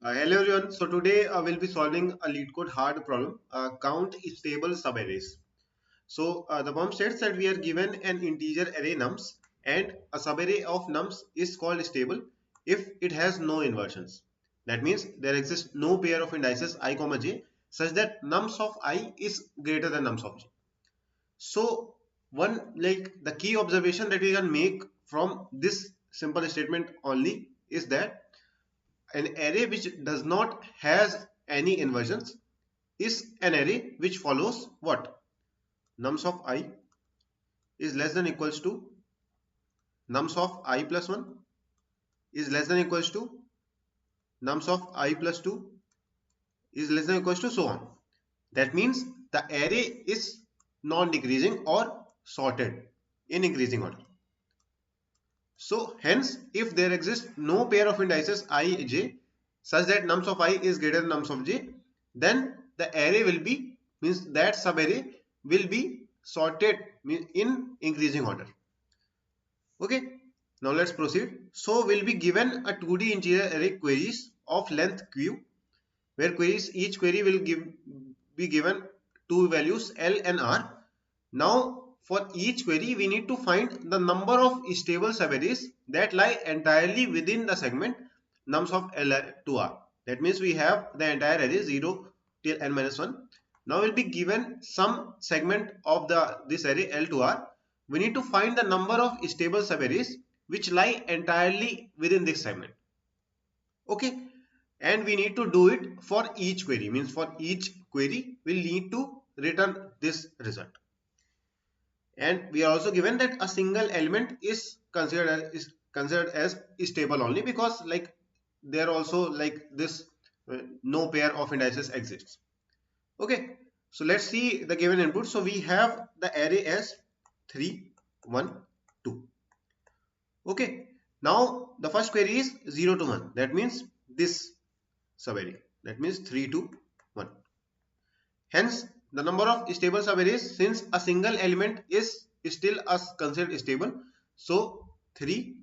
Hello everyone. So today we'll be solving a LeetCode hard problem. Count stable subarrays. So the problem states that we are given an integer array nums and a subarray of nums is called stable if it has no inversions. That means there exists no pair of indices I comma j such that nums of I is greater than nums of j. So one the key observation that we can make from this simple statement only is that an array which does not has any inversions is an array which follows what? Nums of I is less than equals to nums of I plus 1 is less than equals to nums of I plus 2 is less than equals to so on. That means the array is non-decreasing or sorted in increasing order. So hence if there exists no pair of indices I, j such that nums of I is greater than nums of j, then the array will be means that subarray will be sorted in increasing order. Okay, now let's proceed. So we'll be given a 2D integer array queries of length q, where each query will be given two values L and R. Now for each query we need to find the number of stable subarrays that lie entirely within the segment nums of L to R. That means we have the entire array 0 till n minus 1. Now we'll be given some segment of this array L to R. We need to find the number of stable subarrays which lie entirely within this segment. Okay, and we need to do it for each query, means for each query we'll need to return this result. And we are also given that a single element is considered as stable only because there also this no pair of indices exists. Okay, so let's see the given input. So we have the array as 3 1 2. Okay, now the first query is 0 to 1. That means this subarray, that means 3 to 1. Hence the number of stable subarrays, since a single element is still considered stable, so 3,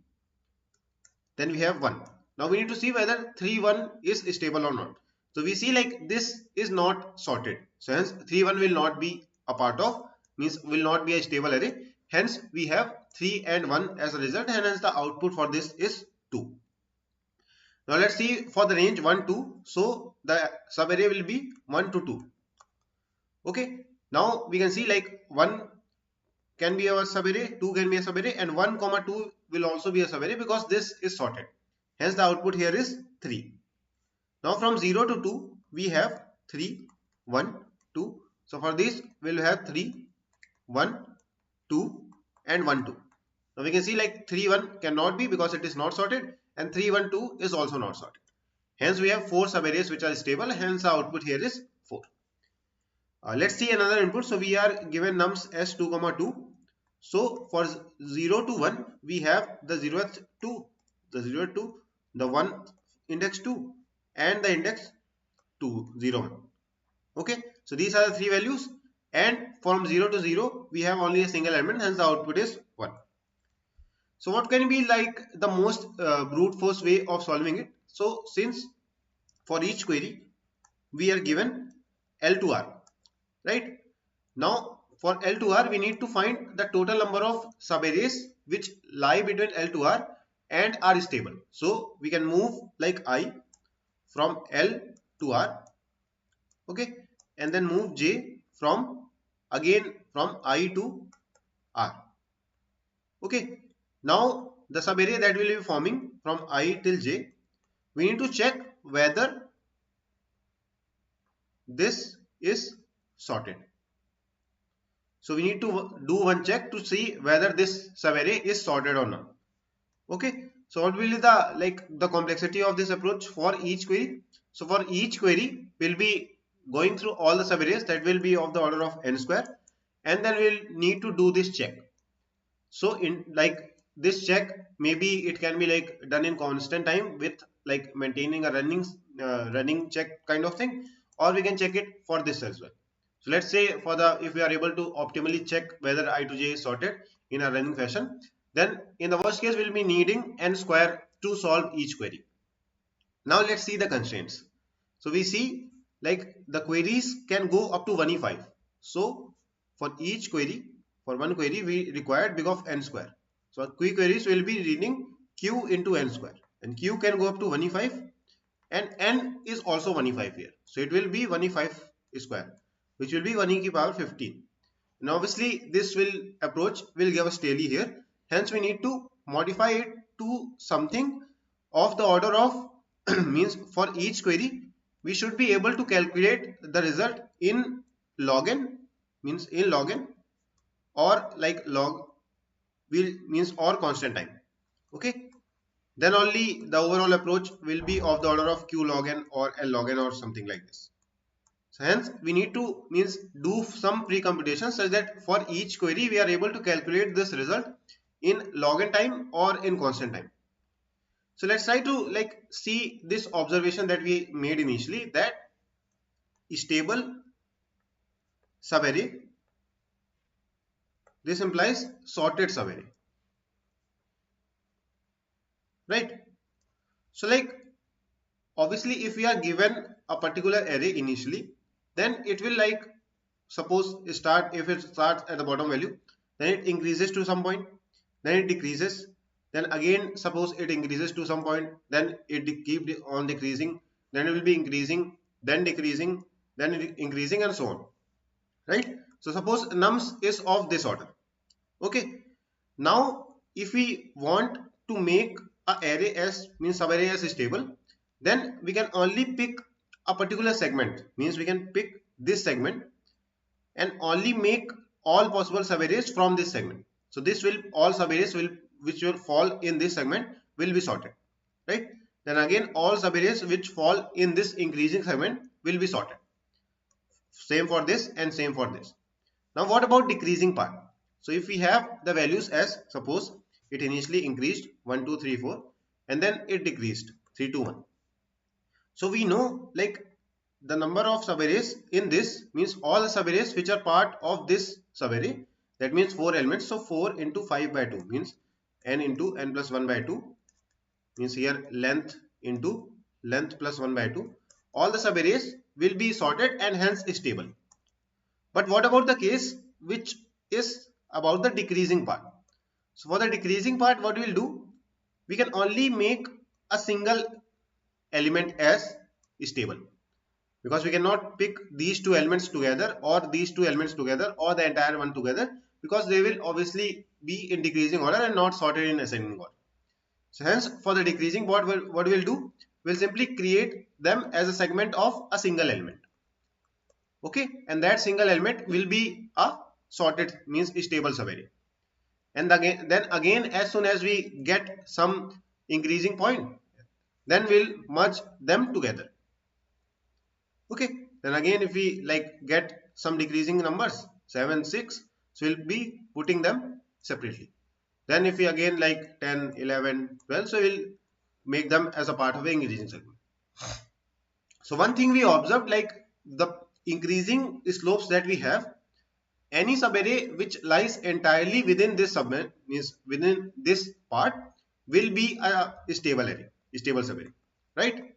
then we have 1. Now we need to see whether 3 1 is stable or not. So we see this is not sorted, so hence 3 1 will not be a part of, means will not be a stable array. Hence we have 3 and 1 as a result, and hence the output for this is 2. Now let's see for the range 1 2. So the subarray will be 1 to 2. Okay, now we can see 1 can be a subarray, 2 can be a subarray, and 1 comma 2 will also be a subarray because this is sorted. Hence the output here is 3. Now from 0 to 2 we have 3 1 2. So for this we will have 3 1 2 and 1 2. Now we can see 3 1 cannot be because it is not sorted, and 3 1 2 is also not sorted. Hence we have 4 subarrays which are stable, hence the output here is 4. Let's see another input. So we are given nums as 2 comma 2. So for 0 to 1 we have the 0th 2, the 0th 2, the 1 index 2 and the index 2 0 1. Okay, so these are the three values, and from 0 to 0 we have only a single element, hence the output is 1. So what can be the most brute force way of solving it? So since for each query we are given L to R, right? Now for L to R we need to find the total number of subarrays which lie between L to R and are stable. So we can move I from L to R, okay, and then move J from I to R. Okay, now the subarray that will be forming from I till J, we need to check whether this is sorted. So we need to do one check to see whether this subarray is sorted or not. Okay, so what will be the complexity of this approach for each query? So for each query we'll be going through all the subarrays, that will be of the order of n square, and then we'll need to do this check. So in this check, maybe it can be done in constant time with maintaining a running check kind of thing, or we can check it for this as well. So let's say if we are able to optimally check whether I to j is sorted in a running fashion, then in the worst case we'll be needing n square to solve each query. Now let's see the constraints. So we see like the queries can go up to 1e5. So for each query, for one query, we require big of n square. So q queries will be reading q into n square, and q can go up to 1e5, and n is also 1e5 here. So it will be 1e5 square, which will be 1 e to the power 15. And obviously this will approach will give us daily here. Hence we need to modify it to something of the order of means for each query we should be able to calculate the result in log n, means in log n, or like log will means or constant time. Okay, then only the overall approach will be of the order of q log n or l log n or something like this. So hence we need to means do some pre-computation such that for each query we are able to calculate this result in log n time or in constant time. So let's try to like see this observation that we made initially, that stable subarray, this implies sorted subarray, right? So like obviously if we are given a particular array initially, then it will like suppose start, if it starts at the bottom value, then it increases to some point, then it decreases, then again suppose it increases to some point, then it keep on decreasing, then it will be increasing, then decreasing, then increasing, and so on, right? So suppose nums is of this order. Okay, now if we want to make a array as means subarray as stable, then we can only pick a particular segment, means we can pick this segment and only make all possible subarrays from this segment. So this will all subarrays will which will fall in this segment will be sorted, right? Then again all subarrays which fall in this increasing segment will be sorted. Same for this and same for this. Now what about decreasing part? So if we have the values as suppose it initially increased 1 2 3 4 and then it decreased 3 2 1. So we know like the number of subarrays in this means all the subarrays which are part of this subarray, that means 4 elements. So 4 into 5 by 2 means n into n plus 1 by 2, means here length into length plus 1 by 2. All the subarrays will be sorted and hence stable. But what about the case which is about the decreasing part? So for the decreasing part, what we'll do, we can only make a single element as stable, because we cannot pick these two elements together or these two elements together or the entire one together, because they will obviously be in decreasing order and not sorted in ascending order. So hence for the decreasing part, what we'll do, we'll simply create them as a segment of a single element. Okay, and that single element will be a sorted means stable subarray. And then again as soon as we get some increasing point, then we'll merge them together. Okay, then again if we like get some decreasing numbers 7 6, so we'll be putting them separately. Then if we again like 10 11 12, so we'll make them as a part of the increasing segment. So one thing we observed, like the increasing slopes that we have, any subarray which lies entirely within this subnet means within this part will be a stable subarray, right?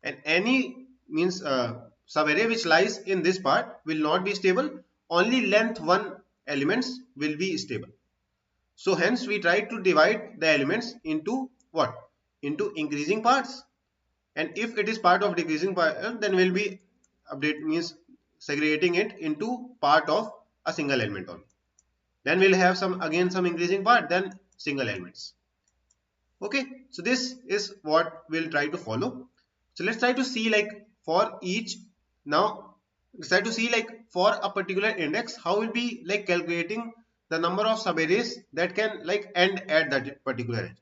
And any means subarray which lies in this part will not be stable. Only length 1 elements will be stable. So hence we try to divide the elements into what? Into increasing parts. And if it is part of decreasing part, then we'll be update means segregating it into part of a single element only. Then we'll have some again some increasing part, then single elements. Okay, so this is what we'll try to follow. So let's try to see like for each, now let's try to see like for a particular index how we'll be like calculating the number of subarrays that can like end at that particular edge.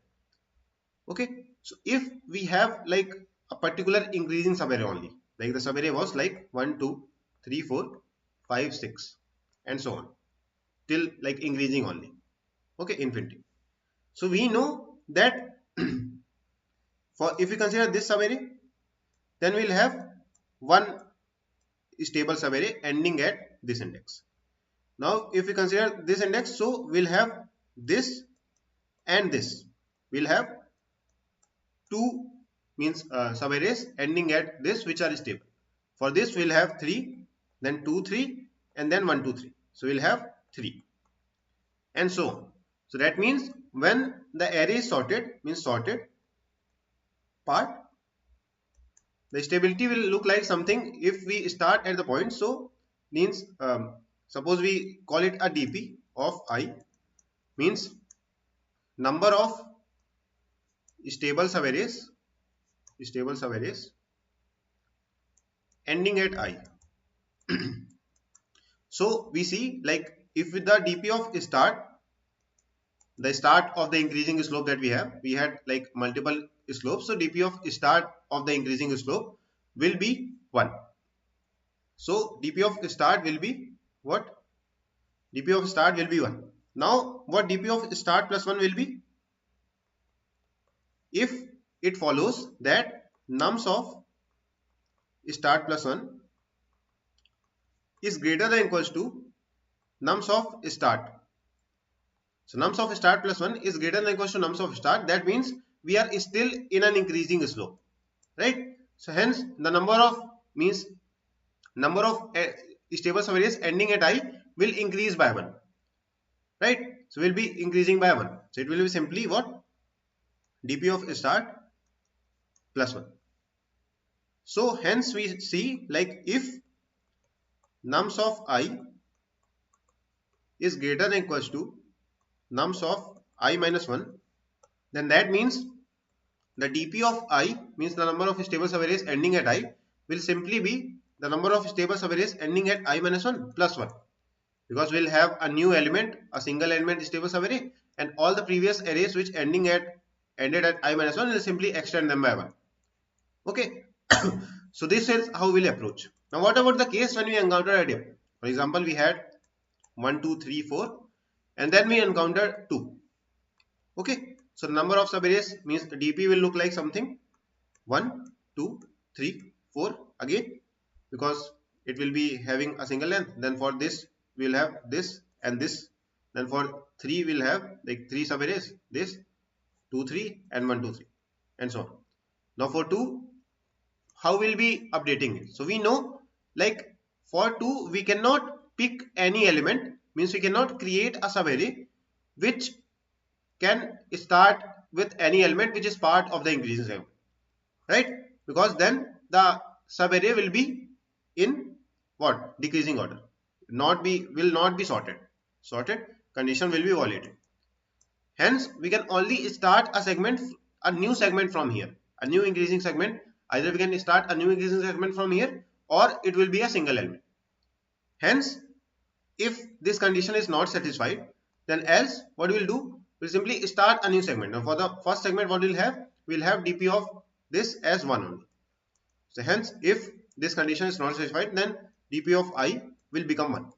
Okay, so if we have like a particular increasing subarray only, like the subarray was like 1 2 3 4 5 6 and so on till like increasing only, okay, infinity. So we know that for if we consider this subarray, then we'll have one stable subarray ending at this index. Now if we consider this index, so we'll have this and this, we'll have two means subarrays ending at this which are stable. For this we'll have 3, then 2 3, and then 1 2 3. So we'll have 3 and so on. So that means when the array is sorted, means sorted part, the stability will look like something if we start at the point. So means suppose we call it a dp of I, means number of stable subarrays ending at I. So we see, like, if with the dp of start, the start of the increasing slope that we had like multiple slopes, so dp of start of the increasing slope will be 1. So dp of start will be what? dp of start will be 1. Now what dp of start plus 1 will be? If it follows that nums of start plus 1 is greater than equals to nums of start. So nums of start plus 1 is greater than equals to nums of start. That means we are still in an increasing slope, right? So hence the number of stable subarrays ending at I will increase by 1, right? So we'll be increasing by 1. So it will be simply what? dp of start plus 1. So hence we see, like, if nums of I is greater than equals to nums of I minus 1, then that means the dp of I, means the number of stable subarrays ending at I, will simply be the number of stable subarrays ending at I minus 1 plus 1, because we'll have a new element, a single element stable subarray, and all the previous arrays which ended at I minus 1 will simply extend them by 1. Okay. So this is how we'll approach. Now what about the case when we encounter a dip? For example, we had 1 2 3 4 and then we encounter 2. Okay, so the number of subarrays, means the dp will look like something 1 2 3 4 again, because it will be having a single length. Then for this we will have this and this. Then for 3 we'll have like 3 subarrays, this 2 3 and 1 2 3 and so on. Now for 2, how will be updating it? So we know, like, for 2 we cannot pick any element, means we cannot create a subarray which can start with any element which is part of the increasing segment, right? Because then the subarray will be in what? Decreasing order, will not be sorted condition will be violated. Hence we can only start a new segment from here, a new increasing segment. Either we can start a new increasing segment from here, or it will be a single element. Hence if this condition is not satisfied, then else what we will do, we'll simply start a new segment. Now for the first segment, what we'll have dp of this as 1 only. So hence if this condition is not satisfied, then dp of I will become 1.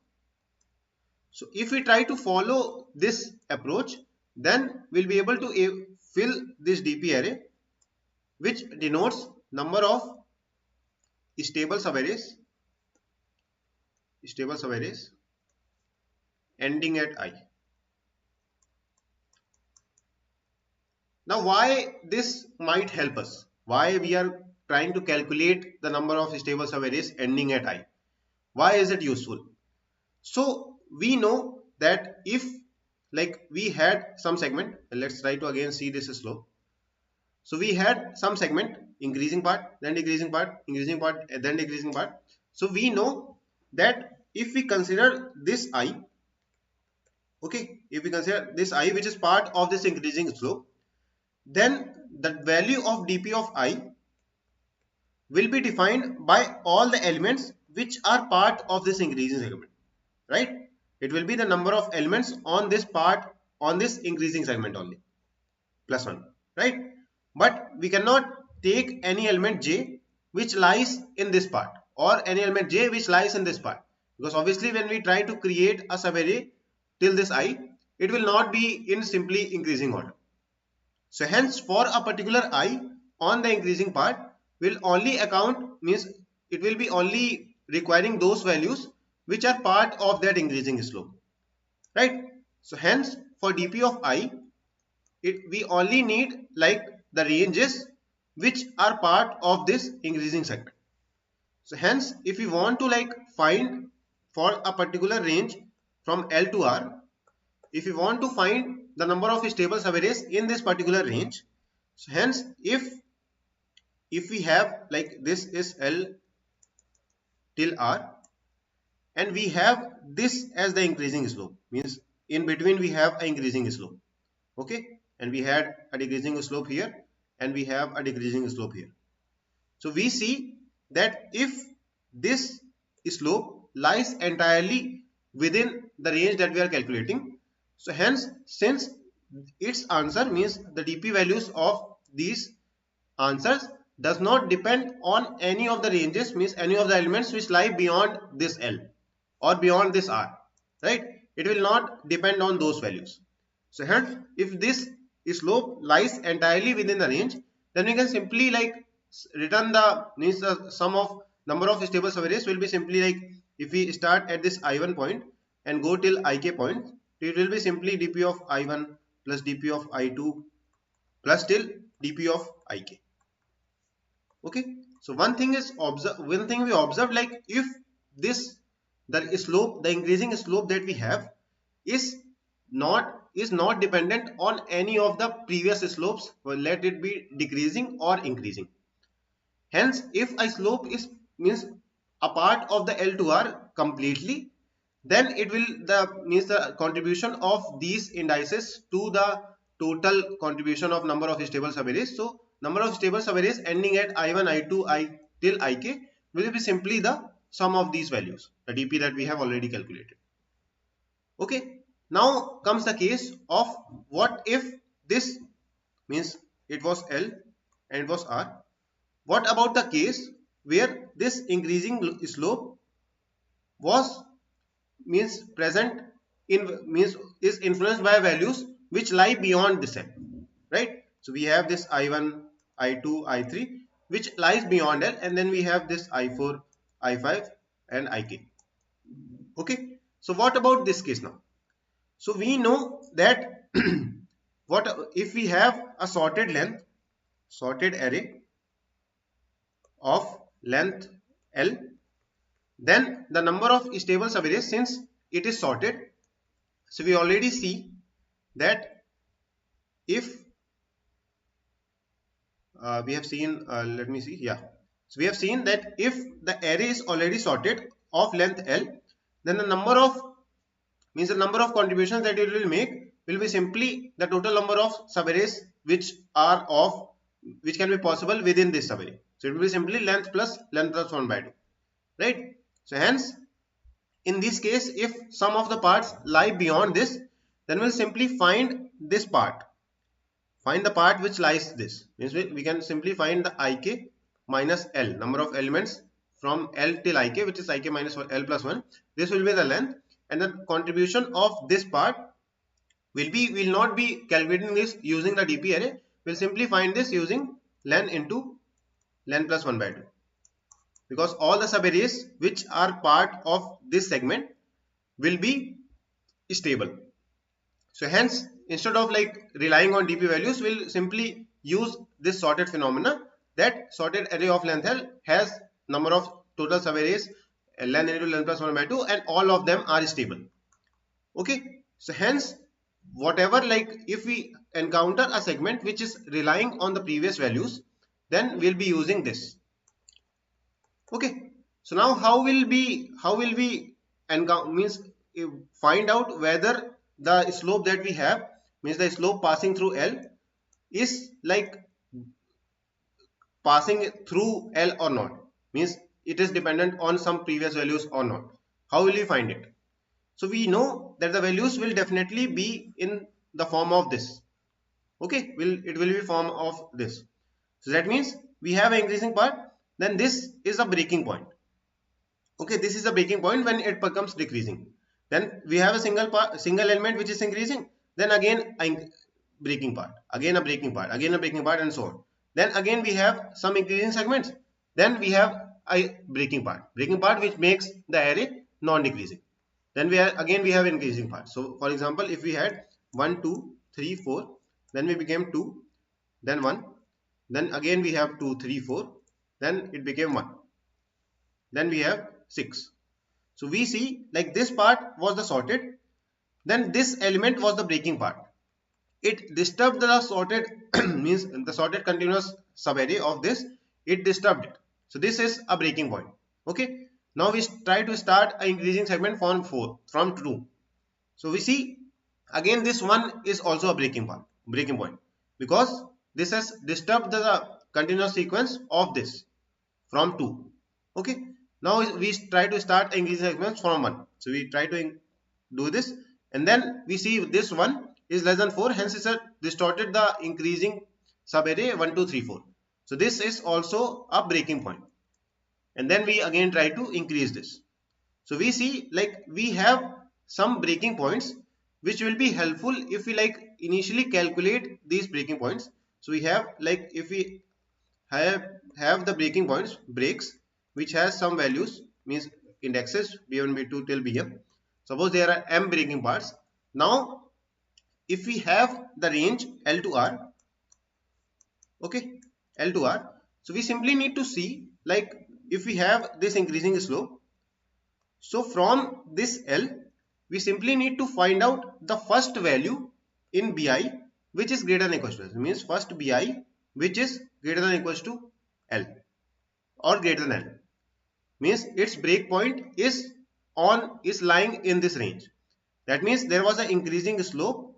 So if we try to follow this approach, then we'll be able to fill this dp array, which denotes number of stable subarrays ending at I. Now why this might help us? Why we are trying to calculate the number of stable subarrays ending at I? Why is it useful? So we know that if, like, we had some segment, let's try to again see this slope. So we had some segment, increasing part, then decreasing part, increasing part, then decreasing part. So we know that if we consider this I, okay, if we consider this I which is part of this increasing slope, then the value of dp of I will be defined by all the elements which are part of this increasing segment, right? It will be the number of elements on this part, on this increasing segment only, plus 1, right? But we cannot take any element j which lies in this part, or any element j which lies in this part, because obviously when we try to create a subarray till this I, it will not be in simply increasing order. So hence for a particular I on the increasing part will only account, means it will be only requiring those values which are part of that increasing slope, right? So hence for dp of I, we only need, like, the ranges which are part of this increasing segment. So hence, if we want to like find for a particular range from L to R, if we want to find the number of stable subarrays in this particular range, so hence if we have like this is L till R and we have this as the increasing slope, means in between we have an increasing slope, okay, and we had a decreasing slope here and we have a decreasing slope here. So we see that if this slope lies entirely within the range that we are calculating, so hence since its answer means the dp values of these answers does not depend on any of the ranges, means any of the elements which lie beyond this L or beyond this R, right? It will not depend on those values. So hence if this slope lies entirely within the range, then we can simply like return the means the sum of number of stable subarrays will be simply like, if we start at this I1 point and go till Ik point, it will be simply dp of I1 plus dp of I2 plus till dp of Ik. Okay, so one thing we observe, like if this the slope, the increasing slope that we have is not dependent on any of the previous slopes, well, let it be decreasing or increasing. Hence if a slope is means a part of the L to R completely, then it will means the contribution of these indices to the total contribution of number of stable subarrays. So number of stable subarrays ending at I1, I2, I till Ik will be simply the sum of these values, the dp that we have already calculated. Okay, now comes the case of what if this means it was L and it was R. What about the case where this increasing slope was means present in means is influenced by values which lie beyond this L, right? So we have this I1, I2, I3 which lies beyond L, and then we have this I4, I5 and Ik. Okay, so what about this case now? So we know that what if we have a sorted array of length L, then the number of stable subarrays, since it is sorted, so we already see that if we have seen let me see, yeah, so we have seen that if the array is already sorted of length L, then the number of contributions that it will make will be simply the total number of subarrays which can be possible within this subarray. So it will be simply length plus 1 by 2, right? So hence in this case, if some of the parts lie beyond this, then we'll simply find this part. Find the part which lies this. Means we can simply find the Ik minus L, number of elements from L till Ik, which is Ik minus L plus 1. This will be the length, and the contribution of this part will not be calculating this using the DP array. We'll simply find this using len into len plus 1 by 2. Because all the subarrays which are part of this segment will be stable. So hence instead of like relying on dp values, we'll simply use this sorted phenomena, that sorted array of length L has number of total subarrays len into len plus 1 by 2 and all of them are stable. Okay, so hence whatever, like if we encounter a segment which is relying on the previous values, then we'll be using this. Okay, so now how will we find out whether the slope that we have, means the slope passing through L, is like passing through L or not, means it is dependent on some previous values or not. How will we find it? So we know that the values will definitely be in the form of this. Okay, it will be form of this. So that means we have an increasing part, then this is a breaking point. Okay, this is a breaking point when it becomes decreasing. Then we have a single element which is increasing, then again a breaking part, again a breaking part, again a breaking part, and so on. Then again we have some increasing segments, then we have a breaking part which makes the array non-decreasing. Then we have increasing part. So for example, if we had 1, 2, 3, 4, then we became 2, then 1, then again we have 2 3 4, then it became 1, then we have 6. So we see like this part was the sorted, then this element was the breaking part. It disturbed the sorted means the sorted continuous subarray of this, it disturbed it. So this is a breaking point. Okay, now we try to start an increasing segment from 2. So we see again this one is also a breaking point, because this has disturbed the continuous sequence of this from 2. Okay, now we try to start increasing segments from 1. So we try to do this, and then we see this one is less than 4, hence it's distorted the increasing subarray 1 2 3 4. So this is also a breaking point, and then we again try to increase this. So we see like we have some breaking points which will be helpful if we like initially calculate these breaking points. So we have like if we have the breaking points breaks which has some values, means indexes b1 b2 till bm. Suppose there are m breaking parts. Now if we have the range L to R, okay, L to R, so we simply need to see like if we have this increasing slope, so from this L we simply need to find out the first value in bi which is greater than equals to L. Means first bi which is greater than equals to L or greater than L, means its breakpoint is lying in this range. That means there was an increasing slope.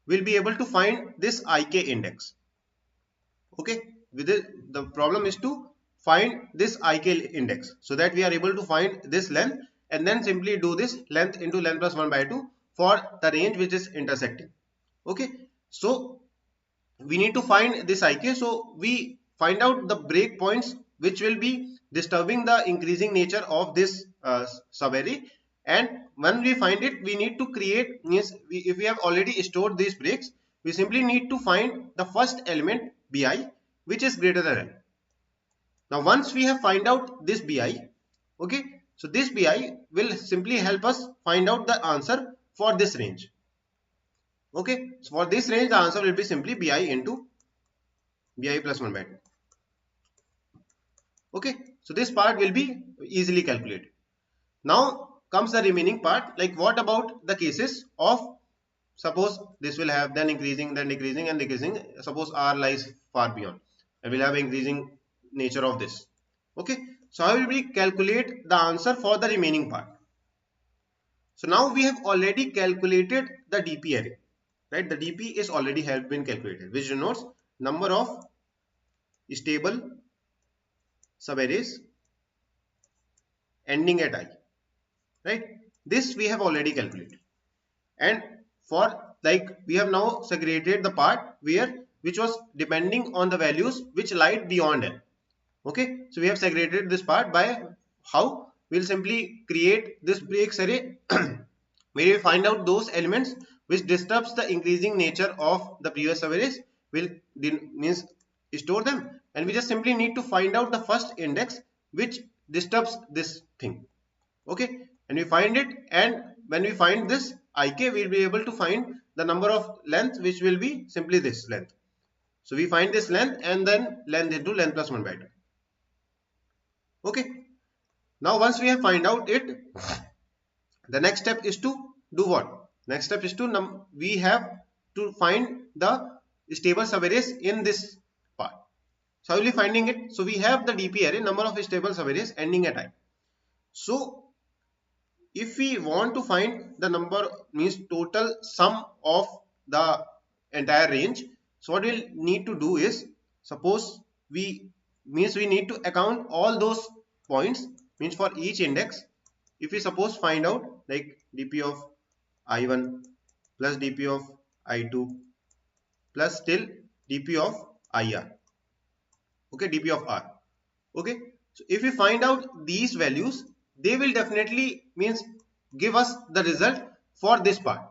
We'll be able to find this ik index. Okay, with the problem is to find this ik index, so that we are able to find this length and then simply do this length into length plus 1 by 2 for the range which is intersecting. Okay, so we need to find this ik, so we find out the breakpoints which will be disturbing the increasing nature of this subarray, and when we find it we need to create, means if we have already stored these breaks, we simply need to find the first element bi which is greater than L. Now once we have find out this bi, okay, so this bi will simply help us find out the answer for this range. Okay, so for this range the answer will be simply bi into bi plus 1 by 2. Okay, so this part will be easily calculated. Now comes the remaining part, like what about the cases of, suppose this will have then increasing, then decreasing and decreasing, suppose R lies far beyond and we'll have increasing nature of this. Okay, so how will we calculate the answer for the remaining part? So now we have already calculated the dp array, right? The dp is already have been calculated, which denotes number of stable subarrays ending at I, right? This we have already calculated, and for like we have now segregated the part which was depending on the values which lied beyond L. Okay, so we have segregated this part by how we'll simply create this breaks array where we find out those elements which disturbs the increasing nature of the previous subarrays. We'll means store them, and we just simply need to find out the first index which disturbs this thing. Okay, and we find it, and when we find this ik, we'll be able to find the number of length which will be simply this length. So we find this length and then length into length plus 1 by 2. Okay, now once we have find out it, the next step is to do what? Next step is to we have to find the stable subarrays in this part. So how will we finding it? So we have the dp array, number of stable subarrays ending at I. So if we want to find the number, means total sum of the entire range, so what we'll need to do is, suppose we need to account all those points, means for each index. If we suppose find out like dp of I1 plus dp of I2 plus still dp of IR, okay, dp of R. Okay, so if we find out these values, they will definitely means give us the result for this part.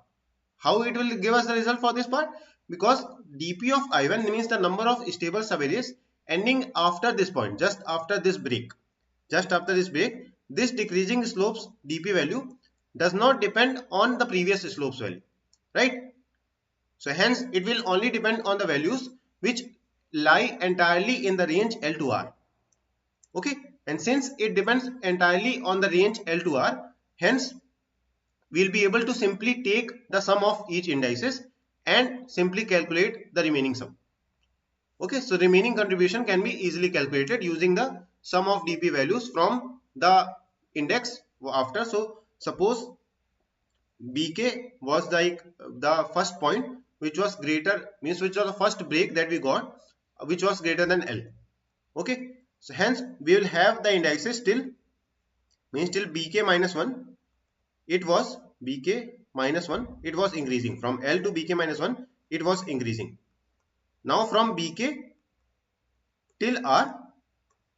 How it will give us the result for this part? Because dp of I1 means the number of stable subarrays ending after this point, just after this break. Just after this break, this decreasing slopes dp value does not depend on the previous slopes value, right? So hence it will only depend on the values which lie entirely in the range L to R. Okay, and since it depends entirely on the range L to R, hence we'll be able to simply take the sum of each indices and simply calculate the remaining sum. Okay, so remaining contribution can be easily calculated using the sum of dp values from the index after. So suppose bk was like the first point which was greater, means which was the first break that we got, which was greater than L. Okay, so hence we will have the indices till, means till bk minus 1, it was bk minus 1, it was increasing from L to bk minus 1, it was increasing. Now from bk till R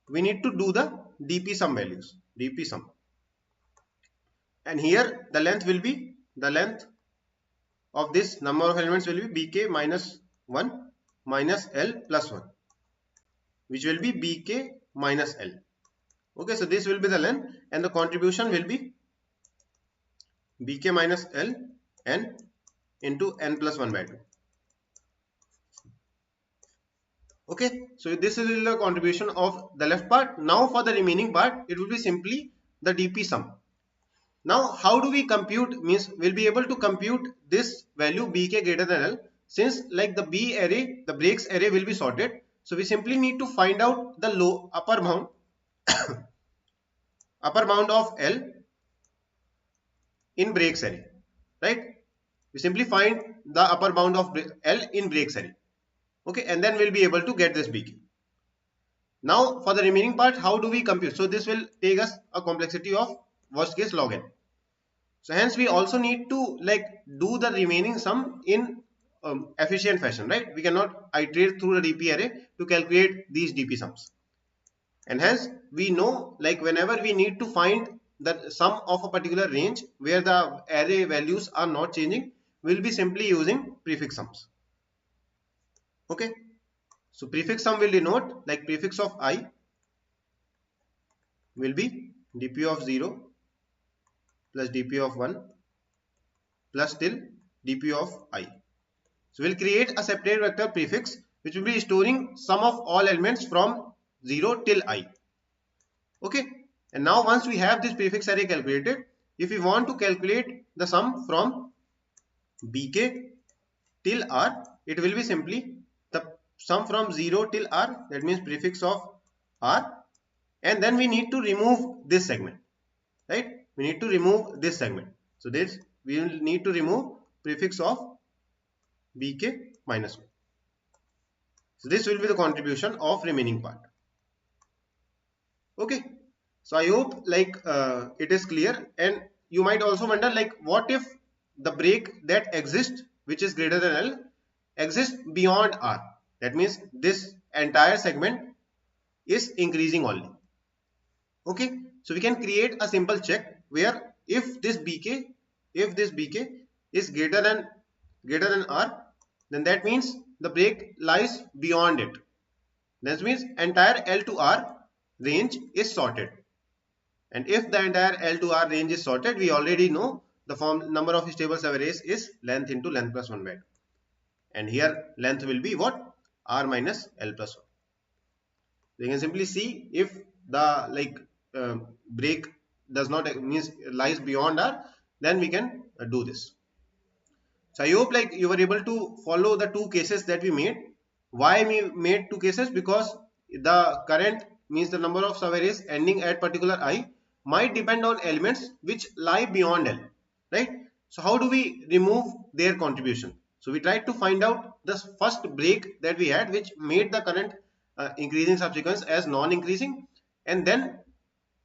we need to do the dp sum values, dp sum, and here the length will be, the length of this number of elements will be bk minus 1 minus L plus 1, which will be bk minus L. Okay, so this will be the length and the contribution will be bk minus L n into n plus 1 by 2. Okay, so this is the contribution of the left part. Now for the remaining part, it will be simply the dp sum. Now how do we compute, means we'll be able to compute this value bk greater than L, since like the B array, the breaks array will be sorted. So we simply need to find out the low upper bound upper bound of L in breaks array, right? We simply find the upper bound of L in breaks array. Okay, and then we'll be able to get this bk. Now for the remaining part, how do we compute? So this will take us a complexity of worst case log n. So hence we also need to like do the remaining sum in efficient fashion, right? We cannot iterate through the dp array to calculate these dp sums, and hence we know like whenever we need to find the sum of a particular range where the array values are not changing, we'll be simply using prefix sums. Okay, so prefix sum will denote like prefix of I will be dp of 0 plus dp of 1 plus till dp of I. So we'll create a separate vector prefix which will be storing sum of all elements from 0 till I. Okay, and now once we have this prefix array calculated, if we want to calculate the sum from bk till R, it will be simply the sum from 0 till R, that means prefix of R, and then we need to remove this segment, right? We need to remove this segment. So this we will need to remove prefix of bk minus 1. So this will be the contribution of remaining part. Okay, so I hope like it is clear, and you might also wonder like what if the break that exists which is greater than L exists beyond R, that means this entire segment is increasing only. Okay, so we can create a simple check where if this bk is greater than R, then that means the break lies beyond it. That means entire L to R range is sorted. And if the entire L to R range is sorted, we already know the form number of stable subarrays is length into length plus 1 by 2. And here length will be what? R minus L plus 1. So you can simply see if the like break does not means lies beyond R, then we can do this. So I hope like you were able to follow the two cases that we made. Why we made two cases? Because the current means the number of subarrays ending at particular I might depend on elements which lie beyond L, right? So how do we remove their contribution? So we tried to find out the first break that we had which made the current increasing subsequence as non-increasing, and then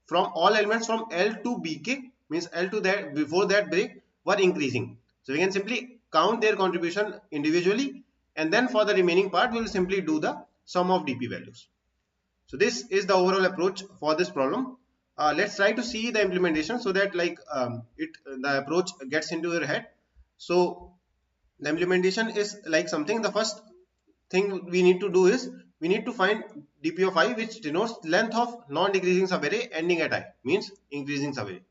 from all elements from L to bk, means L to that before that break were increasing. So we can simply count their contribution individually, and then for the remaining part we will simply do the sum of dp values. So this is the overall approach for this problem. Let's try to see the implementation so that like the approach gets into your head. So the implementation is like something, the first thing we need to do is we need to find dp of I, which denotes length of non-decreasing subarray ending at I, means increasing subarray.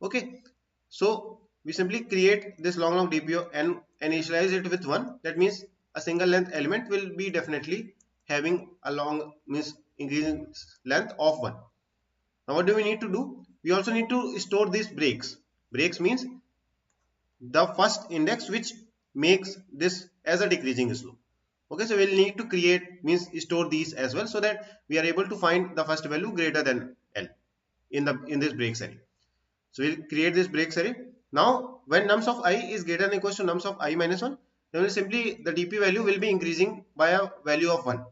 Okay, so we simply create this long dp of n and initialize it with 1. That means a single length element will be definitely having a long means increasing length of 1. Now what do we need to do? We also need to store these breaks. Breaks means the first index which makes this as a decreasing slope. Okay, so we'll need to create means store these as well, so that we are able to find the first value greater than L in this breaks array. So we'll create this breaks array. Now when nums of I is greater than or equals to nums of I minus 1, then we'll simply the dp value will be increasing by a value of 1.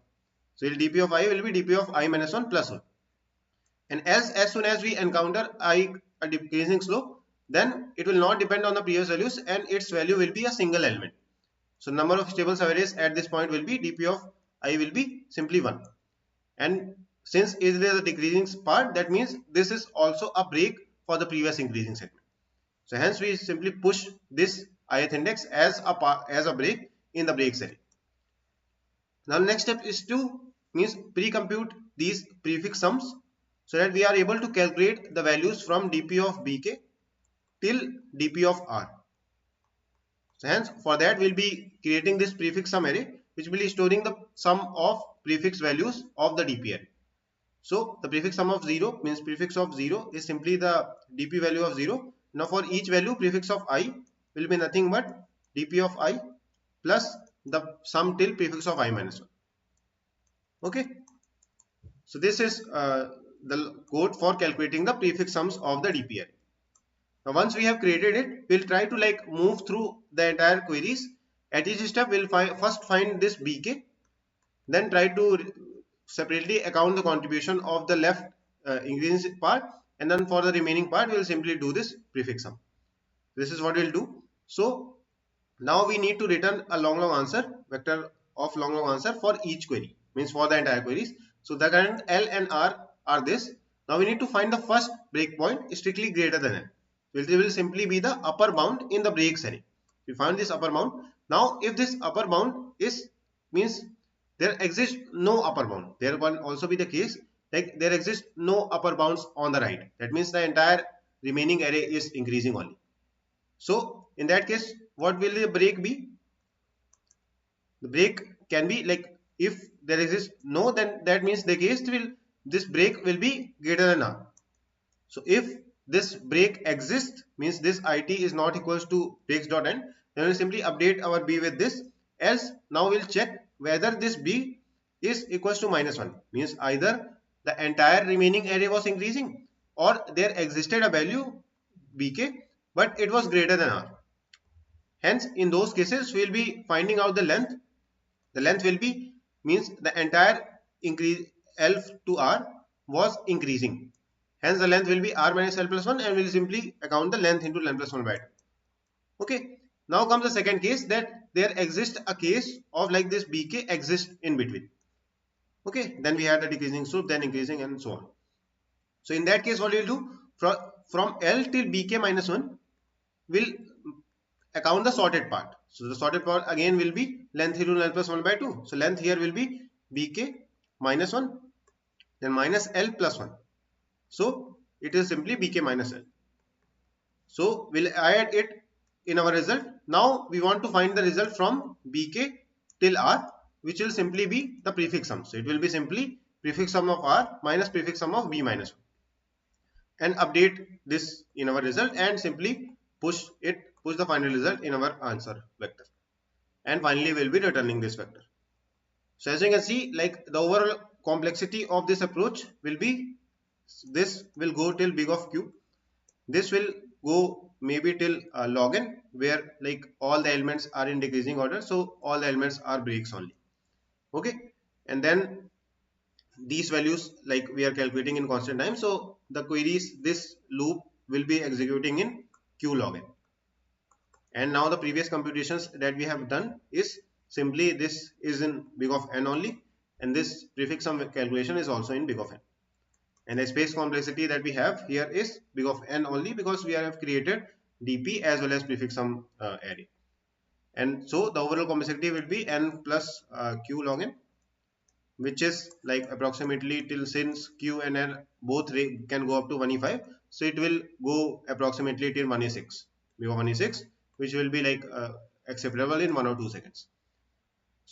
So dp of I will be dp of I minus 1 plus 1. And as soon as we encounter I a decreasing slope, then it will not depend on the previous values and its value will be a single element. So number of stable subarrays at this point will be dp of I will be simply 1. And since it is a decreasing part, that means this is also a break for the previous increasing segment. So hence we simply push this ith index as a break in the breaks array. Now next step is to means pre-compute these prefix sums, so that we are able to calculate the values from dp of bk till dp of r. So hence for that we'll be creating this prefix sum array, which will be storing the sum of prefix values of the dp array. So the prefix sum of 0 means prefix of 0 is simply the dp value of 0. Now for each value, prefix of I will be nothing but dp of I plus the sum till prefix of I minus 1. Okay. So this is the code for calculating the prefix sums of the dp array. Now once we have created it, we'll try to like move through the entire queries. At each step we'll first find this bk, then try to separately account the contribution of the left increasing part, and then for the remaining part we'll simply do this prefix sum. This is what we'll do. So now we need to return a long answer, vector of long answer for each query, means for the entire queries. So the current L and R are this. Now we need to find the first breakpoint strictly greater than L. It will simply be the upper bound in the breaks array. We find this upper bound. Now if this upper bound is means there exists no upper bound, there can also be the case like there exists no upper bounds on the right. That means the entire remaining array is increasing only. So in that case, what will the break be? The break can be like if there exists no, then that means the case this break will be greater than R. So if this break exists, means this it is not equals to breaks.end, then we'll simply update our b with this. Else now we'll check whether this b is equals to minus 1, means either the entire remaining array was increasing or there existed a value bk but it was greater than R. Hence in those cases we'll be finding out the length. The length will be means the entire increase L to R was increasing. Hence the length will be R minus L plus 1, and we'll simply account the length into L plus 1 by 2. Okay. Now comes the second case, that there exists a case of like this bk exists in between. Okay. Then we had the decreasing slope, then increasing, and so on. So in that case what we'll do, from L till bk minus 1 will account the sorted part. So the sorted part again will be length into L plus 1 by 2. So length here will be bk minus 1, then minus L plus 1. So it is simply bk minus L. So we'll add it in our result. Now we want to find the result from bk till R, which will simply be the prefix sum. So it will be simply prefix sum of R minus prefix sum of b minus 1, and update this in our result and simply push the final result in our answer vector, and finally we'll be returning this vector. So as you can see, like the overall complexity of this approach will be, this will go till big of q, this will go maybe till log n, where like all the elements are in decreasing order, so all the elements are breaks only. Okay, and then these values like we are calculating in constant time, so the queries, this loop will be executing in q log n. And now the previous computations that we have done is simply this is in big of n only, and this prefix sum calculation is also in big of n. And the space complexity that we have here is big of n only, because we have created dp as well as prefix sum array. And so the overall complexity will be n plus q log n, which is like approximately till, since q and n both can go up to 1e5, so it will go approximately till 1e6, big of 1e6, which will be like acceptable in 1 or 2 seconds.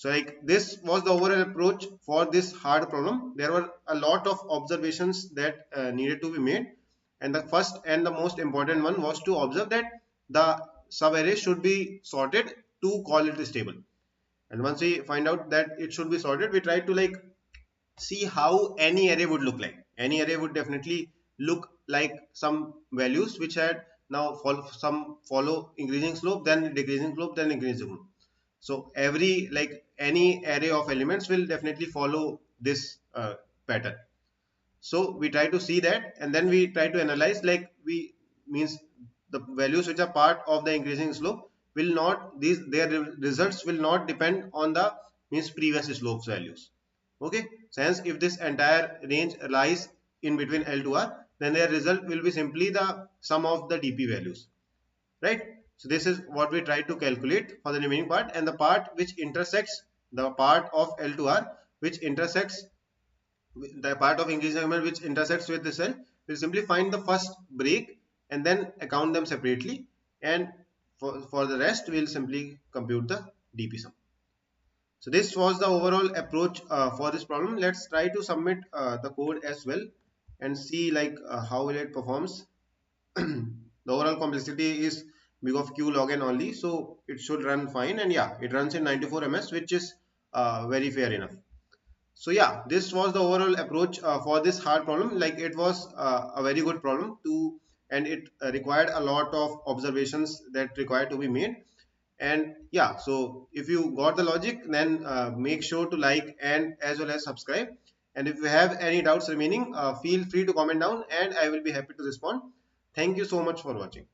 So like this was the overall approach for this hard problem. There were a lot of observations that needed to be made, and the first and the most important one was to observe that the subarray should be sorted to call it stable. And once we find out that it should be sorted, we try to like see how any array would look like. Any array would definitely look like some values which had now follow increasing slope, then decreasing slope, then increasing slope. So every like any array of elements will definitely follow this pattern. So we try to see that, and then we try to analyze, like we means the values which are part of the increasing slope will not, these their results will not depend on the means previous slopes values. Okay, so hence if this entire range lies in between L to R, then their result will be simply the sum of the DP values, right? So this is what we try to calculate for the remaining part, and the part which intersects the part of L to R which intersects the part of increasing segment which intersects with the cell, we'll simply find the first break and then account them separately, and for the rest we'll simply compute the DP sum. So this was the overall approach for this problem. Let's try to submit the code as well and see like how it performs. The overall complexity is big of q log n only, so it should run fine, and yeah, it runs in 94 ms, which is very fair enough. So yeah, this was the overall approach for this hard problem. Like it was a very good problem to, and it required a lot of observations that required to be made. And yeah, so if you got the logic, then make sure to like and as well as subscribe. And if you have any doubts remaining, feel free to comment down and I will be happy to respond. Thank you so much for watching.